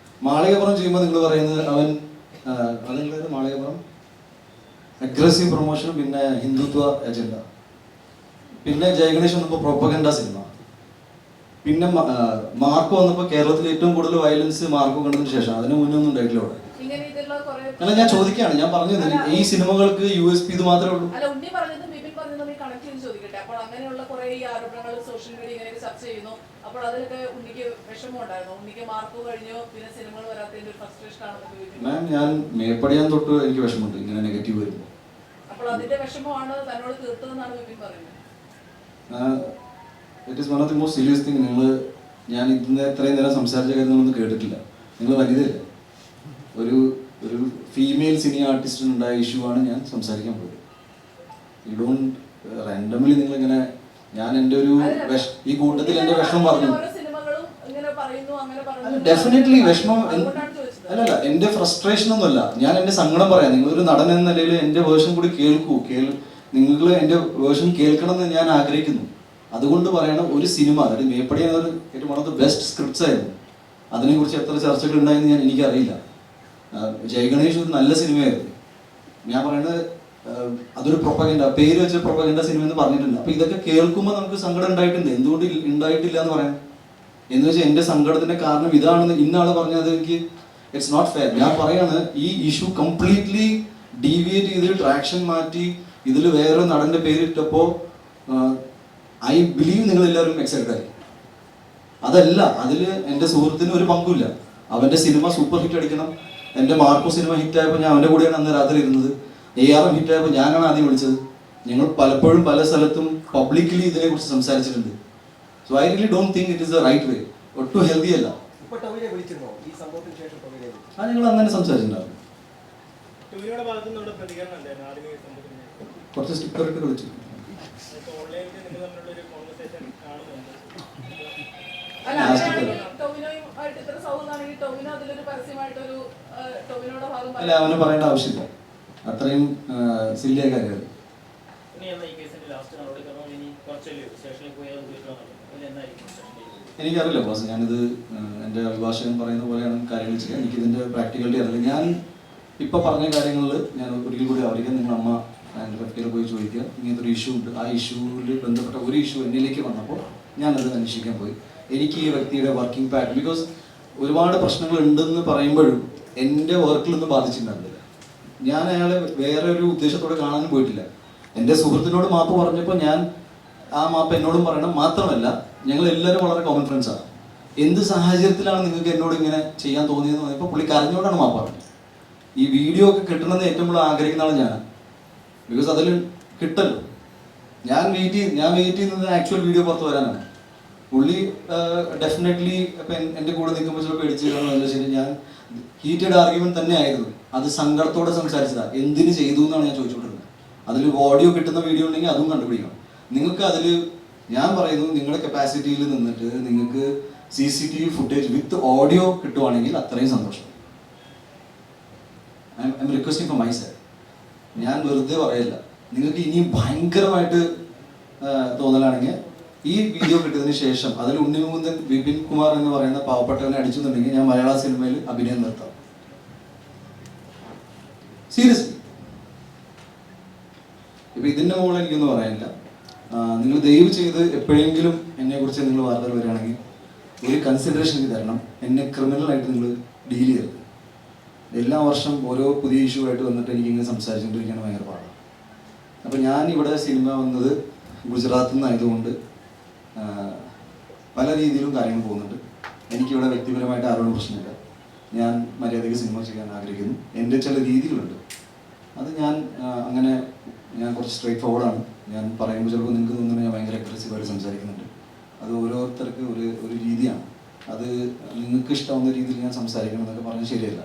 മാളികപ്പുറം ചെയ്യുമ്പോൾ നിങ്ങൾ പറയുന്നത് അതെന്തായത് മാളികപ്പുറം അഗ്രസീവ് പ്രൊമോഷനും പിന്നെ ഹിന്ദുത്വ അജണ്ട. പിന്നെ ജയഗണേഷ് വന്നപ്പോൾ പ്രൊപ്പഗൻഡ സിനിമ. പിന്നെ മാർക്കോ വന്നപ്പോൾ കേരളത്തിൽ ഏറ്റവും കൂടുതൽ വയലൻസ് മാർക്കോ കണ്ടതിന് ശേഷം. അതിന് മുന്നേ ഒന്നും ഉണ്ടായിട്ടില്ല അവിടെ. അല്ല, ഞാൻ ചോദിക്കുകയാണ്, ഞാൻ പറഞ്ഞു ഈ സിനിമകൾക്ക് USP ഇത് മാത്രമേ ഉള്ളൂ. അല്ല, ഉണ്ണി പറഞ്ഞതും വിപിൻ പറഞ്ഞതും കണക്ട് ചെയ്ത് ചോദിക്കട്ടെ. അപ്പോൾ അങ്ങനെയുള്ള കുറെ ഈ ആരോപണങ്ങൾ സോഷ്യൽ മീഡിയ ഇങ്ങനെ ചർച്ച ചെയ്യുന്നു. അപ്പോൾ അതിലൊക്കെ ഉണ്ണിക്ക് വിഷമം ഉണ്ടായിരുന്നു? ഉണ്ണിക്ക് മാർക്ക് കഴിഞ്ഞു, പിന്നെ സിനിമകൾ വരാത്തതിന്റെ ഒരു ഫ്രസ്ട്രേഷൻ ആണെന്ന് മാം, ഞാൻ മേപ്പടിയാൻ തൊട്ട് എനിക്ക് വിഷമമുണ്ട് ഇങ്ങനെ നെഗറ്റീവ് വരുമ്പോൾ. അപ്പോൾ അതിന്റെ വിഷമമാണ് തന്നോട് തീർത്തതെന്നാണ് വിപിൻ പറയുന്നത്. It is one of the most serious thing. ഞാൻ ഇന്ന് ഇത്രയും നേരം സംസാരിച്ച കാര്യങ്ങളൊന്നും കേട്ടിട്ടില്ല. നിങ്ങൾ വനിതയല്ലേ, ഒരു ഫീമെയിൽ സിനി ആർട്ടിസ്റ്റിനുണ്ടായ ഇഷ്യൂ ആണ് ഞാൻ സംസാരിക്കാൻ പോയത്. യു ഡോണ്ട് റാൻഡംലി നിങ്ങളിങ്ങനെ, ഞാൻ എൻ്റെ ഒരു ഈ കൂട്ടത്തിൽ എൻ്റെ വിഷമം പറഞ്ഞു. ഓരോ സിനിമകളും ഇങ്ങനെ പറയുന്നു, അങ്ങനെ അല്ല ഡെഫിനറ്റ്ലി വിഷമം അതുകൊണ്ടാണ് ചോദിച്ചത്. അല്ലല്ല എൻ്റെ ഫ്രസ്ട്രേഷൻ ഒന്നുമല്ല, ഞാൻ എൻ്റെ സങ്കടം പറയാം. നിങ്ങളൊരു നടൻ എന്ന നിലയിൽ എൻ്റെ വേർഷൻ കൂടി കേൾക്കൂ, നിങ്ങൾ എൻ്റെ വേർഷൻ കേൾക്കണം എന്ന് ഞാൻ ആഗ്രഹിക്കുന്നു. അതുകൊണ്ട് പറയണം, ഒരു സിനിമ അതായത് മേപ്പടി എന്നൊരു ഏറ്റവും one of the best scripts ആയിരുന്നു. അതിനെക്കുറിച്ച് എത്ര ചർച്ചകൾ ഉണ്ടായെന്ന് എനിക്കറിയില്ല. ജയഗണേഷ് ഒരു നല്ല സിനിമയായിരുന്നു. ഞാൻ പറയുന്നത് അതൊരു പ്രൊപ്പഗൻഡ, പേര് വെച്ച പ്രൊപ്പഗൻഡ സിനിമ എന്ന് പറഞ്ഞിട്ടുണ്ട്. അപ്പോൾ ഇതൊക്കെ കേൾക്കുമ്പോൾ നമുക്ക് സങ്കടം ഉണ്ടായിട്ടുണ്ട്. എന്തുകൊണ്ട് ഉണ്ടായിട്ടില്ല എന്ന് പറയാം? എന്ന് വെച്ചാൽ എൻ്റെ സങ്കടത്തിൻ്റെ കാരണം ഇതാണെന്ന് ഇന്നാള് പറഞ്ഞത് എനിക്ക് ഇറ്റ്സ് നോട്ട് ഫെയർ. ഞാൻ പറയാണ്, ഈ ഇഷ്യൂ കംപ്ലീറ്റ്ലി ഡീവിയേറ്റ് ചെയ്ത് ട്രാക്ഷൻ മാറ്റി ഇതിൽ വേറൊരു നടൻ്റെ പേരിട്ടപ്പോൾ ഐ ബിലീവ് നിങ്ങളെല്ലാവരും എക്സൈറ്റഡ് ആയി. അതല്ല, അതിൽ എൻ്റെ സുഹൃത്തിന് ഒരു പങ്കുമില്ല. അവൻ്റെ സിനിമ സൂപ്പർ ഹിറ്റ് അടിക്കണം. എൻ്റെ മാർക്കോ സിനിമ ഹിറ്റായപ്പോൾ ഞാൻ അവൻ്റെ കൂടെയാണ് അന്ന് രാത്രി ഇരുന്നത്. ARM ഹിറ്റായപ്പോൾ ഞാനാണ് ആദ്യം വിളിച്ചത്. ഞങ്ങൾ പലപ്പോഴും പല സ്ഥലത്തും പബ്ലിക്കലി ഇതിനെക്കുറിച്ച് സംസാരിച്ചിട്ടുണ്ട്. So I really don't think it is the right way. ഒട്ടും ഹെൽത്തി അല്ല. ഇപ്പൊ ടോവിനെ വിളിച്ചിരുന്നോ ഈ സംഭവത്തിന് ശേഷം? ടോവിനെ വിളിച്ചു. ആ ഞങ്ങൾ അങ്ങനെ സംസാരിച്ചിട്ടുണ്ടാവും. ടോവിനോയുടെ ഭാഗത്തുനിന്നുള്ള പ്രതികരണം എന്തായിരുന്നു ആദ്യമേ സംഭവത്തിന്? കുറച്ച് സ്റ്റിക്കർ ഇട്ട് കളിച്ചു. ഓൺലൈനിൽ നിങ്ങൾ തമ്മിലുള്ള ഒരു കോൺവെർസേഷൻ കാണുന്നുണ്ട്. അല്ല, അങ്ങനെയാണെങ്കിൽ ടോവിനോയുമായിട്ട് ഇത്ര സൗഹൃദമാണെങ്കിൽ ടോവിനോ അതിലൊരു പരസ്യമായിട്ടൊരു ടോവിനോയുടെ ഭാഗം അല്ല, അവന് പറയേണ്ട ആവശ്യമില്ല. അത്രയും സില്ലിയ കാര്യമാണ്. ഇനി എന്നാ ഈ കേസിന്റെ ലാസ്റ്റ് നടപടി ക്രമം ഇനി കുറച്ചല്ലേ സ്റ്റേഷനിൽ പോയി അത് തീർക്കണമെന്നുള്ളൂ. അതിൽ എന്നായിരിക്കും സ്റ്റേഷനിൽ? എനിക്കറിയില്ല ബോസ്, ഞാനിത് എൻ്റെ അഭിഭാഷകൻ പറയുന്ന പോലെയാണ് കാര്യങ്ങൾ ചെയ്യുക. എനിക്കിതിൻ്റെ പ്രാക്ടിക്കാലിറ്റി അറിയില്ല. ഞാൻ ഇപ്പോൾ പറഞ്ഞ കാര്യങ്ങളിൽ ഞാൻ ഒരിക്കൽ കൂടി ആവർത്തിക്കാം. നിങ്ങൾ അമ്മ എൻ്റെ FPL പോയി ചോദിക്കുക. ഇങ്ങനത്തെ ഒരു ഇഷ്യൂ ഉണ്ട്. ആ ഇഷ്യൂവിൽ ബന്ധപ്പെട്ട ഒരു ഇഷ്യൂ എന്നിലേക്ക് വന്നപ്പോൾ ഞാനത് അന്വേഷിക്കാൻ പോയി. എനിക്ക് ഈ വ്യക്തിയുടെ വർക്കിംഗ് പാറ്റേൺ, ബിക്കോസ് ഒരുപാട് പ്രശ്നങ്ങൾ ഉണ്ടെന്ന് പറയുമ്പോഴും എൻ്റെ വർക്കിലൊന്നും ബാധിച്ചിട്ടുണ്ടാവില്ല. ഞാൻ അയാളെ വേറെ ഒരു ഉദ്ദേശത്തോടെ കാണാനും പോയിട്ടില്ല. എൻ്റെ സുഹൃത്തിനോട് മാപ്പ് പറഞ്ഞപ്പോൾ ഞാൻ ആ മാപ്പ് എന്നോടും പറയണം. മാത്രമല്ല, ഞങ്ങൾ എല്ലാവരും വളരെ കോമൺ ഫ്രണ്ട്സാണ്. എന്ത് സാഹചര്യത്തിലാണ് നിങ്ങൾക്ക് എന്നോട് ഇങ്ങനെ ചെയ്യാൻ തോന്നിയെന്ന് പറഞ്ഞപ്പോൾ പുള്ളി കരഞ്ഞോണ്ടാണ് മാപ്പ് പറഞ്ഞത്. ഈ വീഡിയോ ഒക്കെ കിട്ടണമെന്ന് ഏറ്റവും കൂടുതൽ ആഗ്രഹിക്കുന്ന ആൾ ഞാനാണ്. ബിക്കോസ് അതിൽ കിട്ടല്ലോ. ഞാൻ വെയിറ്റ് ചെയ്യുന്നത് ആക്ച്വൽ വീഡിയോ പുറത്ത് വരാനാണ്. പുള്ളി ഡെഫിനറ്റ്ലി ഇപ്പം എൻ്റെ കൂടെ നിൽക്കുമ്പോൾ ചിലപ്പോൾ പേടിച്ച് കാണുമല്ലോ. ശരി, ഞാൻ ഹീറ്റഡ് ആർഗ്യുമെന്റ് തന്നെ ആയിരുന്നു. അത് സങ്കടത്തോടെ സംസാരിച്ചതാണ്. എന്തിന് ചെയ്തു എന്നാണ് ഞാൻ ചോദിച്ചുകൊണ്ടിരുന്നത്. അതിൽ ഓഡിയോ കിട്ടുന്ന വീഡിയോ ഉണ്ടെങ്കിൽ അതും കണ്ടുപിടിക്കണം. നിങ്ങൾക്ക് അതിൽ ഞാൻ പറയുന്നു, നിങ്ങളുടെ കപ്പാസിറ്റിയിൽ നിന്നിട്ട് നിങ്ങൾക്ക് CCTV ഫുട്ടേജ് വിത്ത് ഓഡിയോ കിട്ടുവാണെങ്കിൽ അത്രയും സന്തോഷം. I M requesting for my side. ഞാൻ വെറുതെ പറയില്ല. നിങ്ങൾക്ക് ഇനിയും ഭയങ്കരമായിട്ട് തോന്നലാണെങ്കിൽ ഈ വീഡിയോ കിട്ടിയതിന് ശേഷം അതിൽ ഉണ്ണിമുകുന്ദൻ വിപിൻ കുമാർ എന്ന് പറയുന്ന പാവപ്പെട്ടവനെ അടിച്ചെന്നുണ്ടെങ്കിൽ ഞാൻ മലയാള സിനിമയിൽ അഭിനയം നിർത്താം. സീരിയസ്ലി. ഇപ്പൊ ഇതിന്റെ മുകളിൽ എനിക്കൊന്നും പറയാനില്ല. നിങ്ങൾ ദയവ് ചെയ്ത് എപ്പോഴെങ്കിലും എന്നെക്കുറിച്ച് നിങ്ങൾ വാർത്തകൾ വരികയാണെങ്കിൽ ഒരു കൺസിഡറേഷൻ തരണം. എന്നെ ക്രിമിനലായിട്ട് നിങ്ങൾ ഡീൽ ചെയ്യരുത്. എല്ലാ വർഷം ഓരോ പുതിയ ഇഷ്യൂ ആയിട്ട് വന്നിട്ട് എനിക്കിങ്ങനെ സംസാരിച്ചുകൊണ്ടിരിക്കാൻ ഭയങ്കര പാടാണ്. അപ്പോൾ ഞാൻ ഇവിടെ സിനിമ വന്നത് ഗുജറാത്തിൽ നിന്നായതുകൊണ്ട് പല രീതിയിലും കാര്യങ്ങൾ പോകുന്നുണ്ട്. എനിക്കിവിടെ വ്യക്തിപരമായിട്ട് ആരോടും പ്രശ്നമില്ല. ഞാൻ മര്യാദയ്ക്ക് സിനിമ ചെയ്യാൻ ആഗ്രഹിക്കുന്നു. എൻ്റെ ചില രീതികളുണ്ട്. അത് ഞാൻ കുറച്ച് സ്ട്രേറ്റ് ഫോർവേഡാണ്. ഞാൻ പറയുമ്പോൾ ചിലപ്പോൾ നിങ്ങൾക്ക് തോന്നുന്നത് ഞാൻ ഭയങ്കര അഗ്രസീവായിട്ട് സംസാരിക്കുന്നുണ്ട്. അത് ഓരോരുത്തർക്ക് ഒരു രീതിയാണ്. അത് നിങ്ങൾക്ക് ഇഷ്ടമാവുന്ന രീതിയിൽ ഞാൻ സംസാരിക്കണം എന്നൊക്കെ പറഞ്ഞാൽ ശരിയല്ല.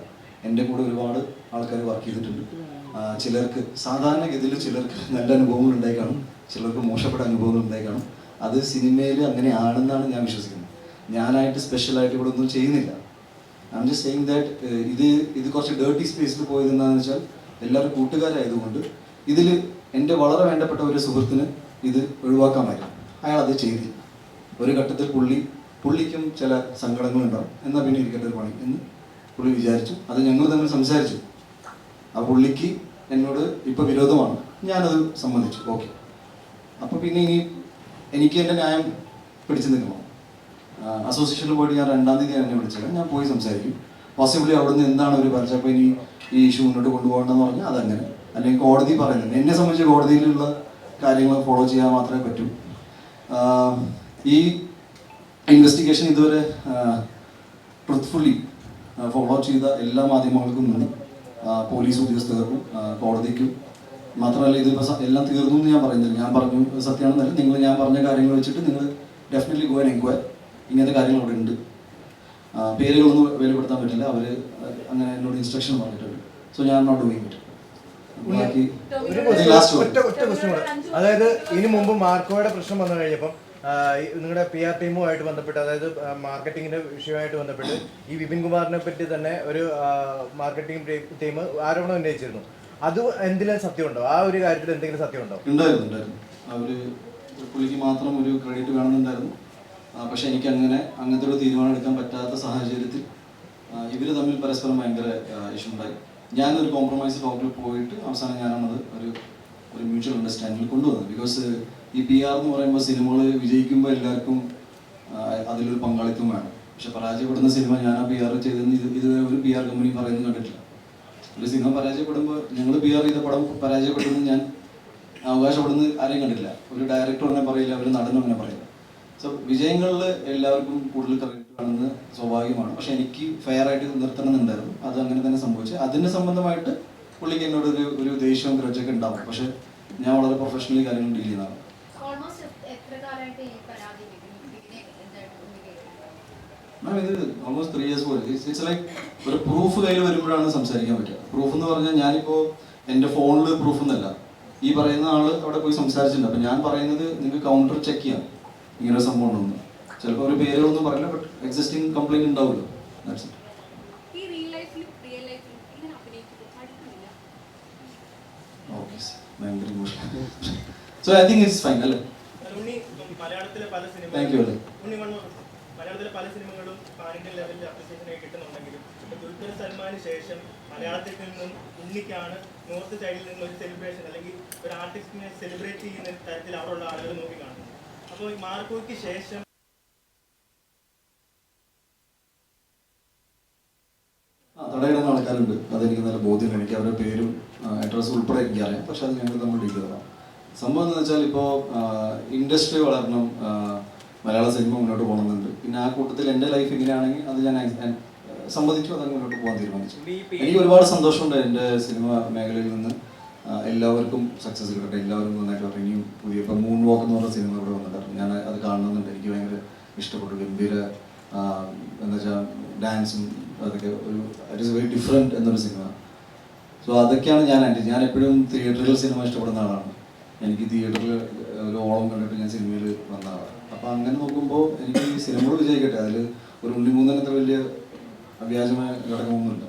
എൻ്റെ കൂടെ ഒരുപാട് ആൾക്കാർ വർക്ക് ചെയ്തിട്ടുണ്ട്. ചിലർക്ക് സാധാരണഗതിയിൽ ചിലർക്ക് നല്ല അനുഭവങ്ങൾ ഉണ്ടായി കാണും, ചിലർക്ക് മോശപ്പെട്ട അനുഭവങ്ങൾ ഉണ്ടായി കാണും. അത് സിനിമയിൽ അങ്ങനെയാണെന്നാണ് ഞാൻ വിശ്വസിക്കുന്നത്. ഞാനായിട്ട് സ്പെഷ്യലായിട്ട് ഇവിടെ ഒന്നും ചെയ്യുന്നില്ല. I am just saying that ഇത് കുറച്ച് ഡേർട്ടി സ്പേസിൽ പോയത് എന്താണെന്ന് വെച്ചാൽ എല്ലാവരും കൂട്ടുകാരായതുകൊണ്ട് ഇതിൽ എൻ്റെ വളരെ വേണ്ടപ്പെട്ട ഒരു സുഹൃത്തിന് ഇത് ഒഴിവാക്കാമായിരുന്നു. അയാൾ അത് ചെയ്തില്ല. ഒരു ഘട്ടത്തിൽ പുള്ളിക്കും ചില സങ്കടങ്ങളുണ്ടാവും. എന്നാൽ പിന്നെ ഇരിക്കേണ്ട ഒരു പണി എന്ന് പുള്ളി വിചാരിച്ചു. അത് ഞങ്ങൾ തമ്മിൽ സംസാരിച്ചു. ആ പുള്ളിക്ക് എന്നോട് ഇപ്പോൾ വിരോധമാണ്. ഞാനത് സമ്മതിച്ചു. ഓക്കെ. അപ്പോൾ പിന്നെ എനിക്ക് എൻ്റെ ന്യായം പിടിച്ചു നിൽക്കണം. അസോസിയേഷനിൽ പോയിട്ട് ഞാൻ 2-ാം തീയതി എന്നെ വിളിച്ചത്. ഞാൻ പോയി സംസാരിക്കും. പോസിബിളി അവിടുന്ന് എന്താണ് ഒരു പറഞ്ഞപ്പോൾ ഇനി ഈ ഇഷ്യൂ മുന്നോട്ട് കൊണ്ടുപോകണമെന്ന് പറഞ്ഞാൽ അതങ്ങനെ. അല്ലെങ്കിൽ കോടതി പറയുന്നത്, എന്നെ സംബന്ധിച്ച് കോടതിയിലുള്ള കാര്യങ്ങൾ ഫോളോ ചെയ്യാൻ മാത്രമേ പറ്റൂ. ഈ ഇൻവെസ്റ്റിഗേഷൻ ഇതുവരെ ട്രൂത്ത്ഫുള്ളി ഫോളോ ചെയ്ത എല്ലാ മാധ്യമങ്ങൾക്കും നന്ദി. പോലീസ് ഉദ്യോഗസ്ഥർക്കും കോടതിക്കും. മാത്രമല്ല, ഇതിപ്പോൾ എല്ലാം തീർന്നു എന്ന് ഞാൻ പറയുന്നില്ല. ഞാൻ പറഞ്ഞു സത്യമാണെന്നല്ല. ഞാൻ പറഞ്ഞ കാര്യങ്ങൾ വെച്ചിട്ട് നിങ്ങൾ ഡെഫിനറ്റ്ലി ഗോ ആൻഡ് എൻക്വയർ. ഇങ്ങനത്തെ കാര്യങ്ങൾ അവിടെ ഉണ്ട്. പേരുകളൊന്നും വെളിപ്പെടുത്താൻ പറ്റില്ല. അവർ അങ്ങനെ എന്നോട് ഇൻസ്ട്രക്ഷൻ പറഞ്ഞിട്ടുണ്ട്. സോ ഞാൻ നോട്ട് ഡൂയിങ് ഇറ്റ്. ഒറ്റ ക്വസ്റ്റ്യൻ കൂടെ. അതായത് ഇതിനു മുമ്പ് മാർക്കോയുടെ പ്രശ്നം വന്നു കഴിഞ്ഞപ്പം നിങ്ങളുടെ PR ടീമുമായിട്ട് ബന്ധപ്പെട്ട്, അതായത് മാർക്കറ്റിങ്ങിൻ്റെ വിഷയമായിട്ട് ബന്ധപ്പെട്ട് ഈ വിപിൻ കുമാറിനെ പറ്റി തന്നെ ഒരു മാർക്കറ്റിംഗ് ടീം ആരോപണം ഉന്നയിച്ചിരുന്നു. അത് എന്തെങ്കിലും സത്യമുണ്ടോ? ആ ഒരു കാര്യത്തിൽ എന്തെങ്കിലും സത്യമുണ്ടോ? ഉണ്ടായിരുന്നു. അവര് പുള്ളിക്ക് മാത്രം ഒരു ക്രെഡിറ്റ് വേണമെന്നുണ്ടായിരുന്നു. പക്ഷെ എനിക്ക് അങ്ങനത്തെ ഒരു തീരുമാനം എടുക്കാൻ പറ്റാത്ത സാഹചര്യത്തിൽ ഇവർ തമ്മിൽ പരസ്പരം ഭയങ്കര ഇഷ്യൂ ഉണ്ടായി. ഞാനൊരു കോംപ്രമൈസ് ടോക്കിൽ പോയിട്ട് അവസാനം ഞാനാണത് ഒരു മ്യൂച്വൽ അണ്ടർസ്റ്റാൻഡിങ്ങിൽ കൊണ്ടുവന്നത്. ബിക്കോസ് ഈ PR എന്ന് പറയുമ്പോൾ സിനിമകൾ വിജയിക്കുമ്പോൾ എല്ലാവർക്കും അതിലൊരു പങ്കാളിത്തം വേണം. പക്ഷെ പരാജയപ്പെടുന്ന സിനിമ ഞാൻ ആ PR ചെയ്തെന്ന് ഇതുവരെ ഒരു PR കമ്പനി പറയുന്നത് കണ്ടിട്ടില്ല. ഒരു സിനിമ പരാജയപ്പെടുമ്പോൾ ഞങ്ങൾ PR ചെയ്ത പടം പരാജയപ്പെടുന്നത് ഞാൻ അവകാശപ്പെടുന്നത് ആരെയും കണ്ടിട്ടില്ല. ഒരു ഡയറക്ടർ തന്നെ പറയില്ല, ഒരു നടനും അങ്ങനെ പറയില്ല. സോ വിജയങ്ങളിൽ എല്ലാവർക്കും കൂടുതൽ ക്രെഡിറ്റ് വേണമെന്ന് സ്വാഭാവികമാണ്. പക്ഷെ എനിക്ക് ഫെയർ ആയിട്ട് നിർത്തണമെന്നുണ്ടായിരുന്നു. അത് അങ്ങനെ തന്നെ സംഭവിച്ചു. അതിന് സംബന്ധമായിട്ട് പുള്ളിക്ക് എന്നോട് ഒരു ദേഷ്യവും ഗ്രജൊക്കെ ഉണ്ടാവും. പക്ഷെ ഞാൻ വളരെ പ്രൊഫഷണലി കാര്യങ്ങൾ ഡീൽ ചെയ്യുന്നതാണ്. മാം ഇത് ഓൾമോസ്റ്റ് 3 years പോലെ. ഇറ്റ്സ് ലൈക്ക് ഒരു പ്രൂഫ് കയ്യിൽ വരുമ്പോഴാണ് സംസാരിക്കാൻ പറ്റുക. പ്രൂഫ് എന്ന് പറഞ്ഞാൽ ഞാനിപ്പോൾ എൻ്റെ ഫോണിൽ പ്രൂഫ് എന്നല്ല, ഈ പറയുന്ന ആൾ അവിടെ പോയി സംസാരിച്ചിട്ടുണ്ട്. അപ്പം ഞാൻ പറയുന്നത് നിങ്ങൾക്ക് കൗണ്ടർ ചെക്ക് ചെയ്യാം, ഇങ്ങനെ സംഭവം ഉണ്ടെന്ന്. ചിലപ്പോൾ ഒരു പേരുകളൊന്നും പറയില്ല, ബട്ട് എക്സിസ്റ്റിംഗ് കംപ്ലൈൻറ്റ് ഉണ്ടാവുമല്ലോ. That's it. ഓക്കെ, ഭയങ്കര emotional. So I think it's fine അല്ലേ? മലയാളത്തിലെ പല താങ്ക് യു അല്ലേ? മലയാളത്തിലെ പല സിനിമകളും പാൻ ഇന്ത്യൻ ലെവലിൽ അപ്രിസിയേഷനായി കിട്ടുന്നുണ്ടെങ്കിലും ദുൽഖർ സൽമാന് ശേഷം മലയാളത്തിൽ നിന്നും ഉണ്ണിക്കാണ് നോർത്ത് സൈഡിൽ നിന്ന് ഒരു സെലിബ്രേഷൻ അല്ലെങ്കിൽ ഒരു ആർട്ടിസ്റ്റിനെ സെലിബ്രേറ്റ് ചെയ്യുന്ന തരത്തിൽ അവിടെയുള്ള ആളുകൾ നോക്കി കാണുന്നു. അപ്പോൾ ഈ മാർക്കോയ്ക്ക് ശേഷം തടയിടുന്ന ആൾക്കാരുണ്ട്, അതെനിക്ക് നല്ല ബോധ്യമുണ്ട്. എനിക്ക് അവരുടെ പേരും അഡ്രസ്സും ഉൾപ്പെടെ എനിക്കറിയാം. പക്ഷെ അത് ഞങ്ങൾ നമ്മൾ ഡീൽ ചെയ്തതാണ്. സംഭവം എന്താണെന്ന് വെച്ചാൽ ഇപ്പോൾ ഇൻഡസ്ട്രി വളരണം, മലയാള സിനിമ മുന്നോട്ട് പോകണമെന്നുണ്ട്. പിന്നെ ആ കൂട്ടത്തിൽ എൻ്റെ ലൈഫ് എങ്ങനെയാണെങ്കിൽ അത് ഞാൻ സമ്മതിച്ചു, അതങ്ങ് മുന്നോട്ട് പോകാൻ തീരുമാനിച്ചു. എനിക്ക് ഒരുപാട് സന്തോഷമുണ്ട് എൻ്റെ സിനിമ മേഖലയിൽ നിന്ന് എല്ലാവർക്കും സക്സസ് കിട്ടട്ടെ, എല്ലാവരും നന്നായിട്ട് പറയും. ഇനിയും പുതിയ ഇപ്പം മൂൺ വാക്ക് എന്ന് പറഞ്ഞ സിനിമ ഇവിടെ വന്നിട്ടായിരുന്നു. ഞാൻ അത് കാണുന്നുണ്ട്, എനിക്ക് ഭയങ്കര ഇഷ്ടപ്പെട്ടു. ഗംഭീര എന്താ വെച്ചാൽ ഡാൻസും അതൊക്കെ ഒരു ഇറ്റ് ഈസ് വെരി ഡിഫറെൻറ്റ് എന്നൊരു സിനിമ. സോ അതൊക്കെയാണ് ഞാൻ എപ്പോഴും തിയേറ്ററിൽ സിനിമ ഇഷ്ടപ്പെടുന്ന ആളാണ്. എനിക്ക് തിയേറ്ററിൽ ഒരു ഓളം കണ്ടിട്ട് ഞാൻ സിനിമയിൽ വന്ന ആളാണ്. അപ്പോൾ അങ്ങനെ നോക്കുമ്പോൾ എനിക്ക് ഈ സിനിമകൾ വിജയിക്കട്ടെ, അതിൽ ഒരു ഉണ്ണിമൂന്നനത്ര വലിയ അവ്യാജമായ ഘടകമൊന്നുമില്ല.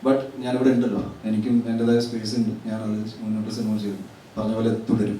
ബട്ട് ഞാനിവിടെ ഉണ്ടല്ലോ, എനിക്കും എൻ്റെതായ സ്പേസ് ഉണ്ട്. ഞാനത് മുന്നോട്ട് സിനിമ ചെയ്തു പറഞ്ഞ പോലെ തുടരും.